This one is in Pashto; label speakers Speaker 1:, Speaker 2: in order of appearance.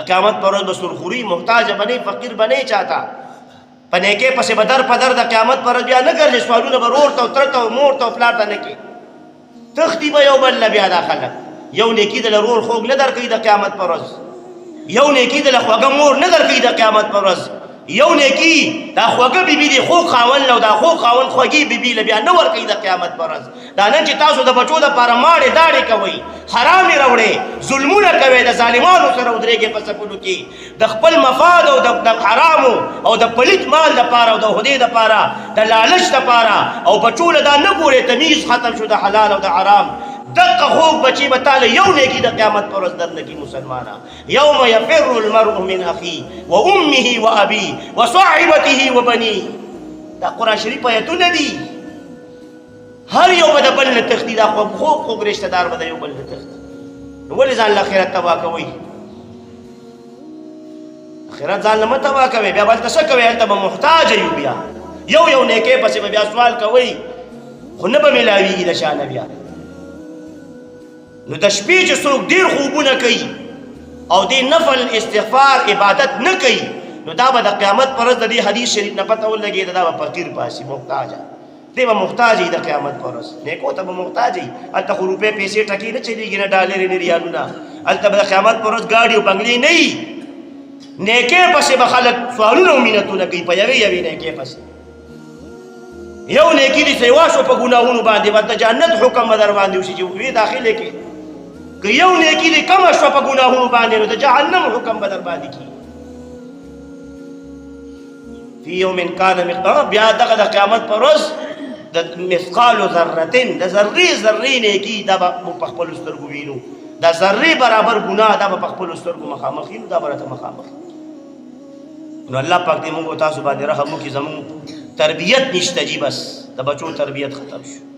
Speaker 1: د قیامت پر ورځ به سرخوري محتاج بنئ فقیر بنئ چاته په نیکۍ پسې به در په در د قیامت پر ورځ بیا نه ګرځې سوالونه به رور ته او تره ته او مور ته او پلار ته نه کوې تښتي به یو بل نه بیا دا خلک یو نیکي دله رور خوږ نه درکوي د قیامت پر ورځ یو نیکي دله خوږه مور نه درکوي د قیامت پر ورځ یو نیکی دا خوږه بیبي دی خوږ خاوند له دا خوږ خاوند خوږې بیبي له بیا نه ورکوي د قیامت پر ورځ دا نن چې تاسو د بچو دپاره ماړې داړې کوئ حرامې راوړې ظلمونه کوئ د ظالمانو سره ودرېږئ په صفونو کې د خپل مفاد او د حرامو او د پلیت مال دپاره او د هدې دپاره د لالچ دپاره او بچو له دا نه ګورې تمیز ختم شو د حلال او د حرام دقه خوږ بچی به تاله یو نیکي د قیامت پر ورځ درنه کي مسلمانه یوم یفر المرء من اخی و امه و ابی و صاحبته و بنی دا قرآن شریف آیتونه دي هر یو به د بل نه تښتي دا خوږ خوږ رشته دار به د یو بل نه تښتي نو ولې ځان له آخرت تباه کوئ آخرت ځان له مه تباه کوئ بیا به هلته څه کوئ هلته به محتاج یو بیا یو نیکۍ پسې به بیا سوال کوئ خو نه به میلاویږي د شانه بیا نو د شپې چې څوک ډېر خوبونه کوي او دې نفل استغفار عبادت نه کوي نو دا به د قیامت پر ورځ د دې حدیث شریف نه پته ولګېده دا به فقیر پاسي محتاجه دی به محتاج وي د قیامت پر ورځ نیکو ته به محتاج وي هلته خو روپۍ پیسې ټکې نه چلېږي نه ډالرې نه ریالونه هلته به د قیامت پر ورځ ګاډي او بنګلې نه وي نیکۍ پسې به خلک سوالونه او مینتونه کوي په یوې یوې نیکۍ پسې یو نیکي دې سیوا شو په ګناهونو باندې به د جنت حکم به در باندې وشي چې وې داخلې کې که یو نیکی دی کم شو په ګناهونو باندې نو د جهنم حکم به در باندې کي فی یوم کان مقدار بیا دغه د قیامت پر ورځ د مثقال ذرتین د ذرې نیکي دا به په خپلو سترګو وینو د ذرې برابر ګناه دا به په خپلو سترګو مخامخ وینو دا به راته مخامخ نو الله پاک دې موږ تاسو باندې رحم وکړي زموږ تربیت نشته جی بس د بچو تربیت ختم شو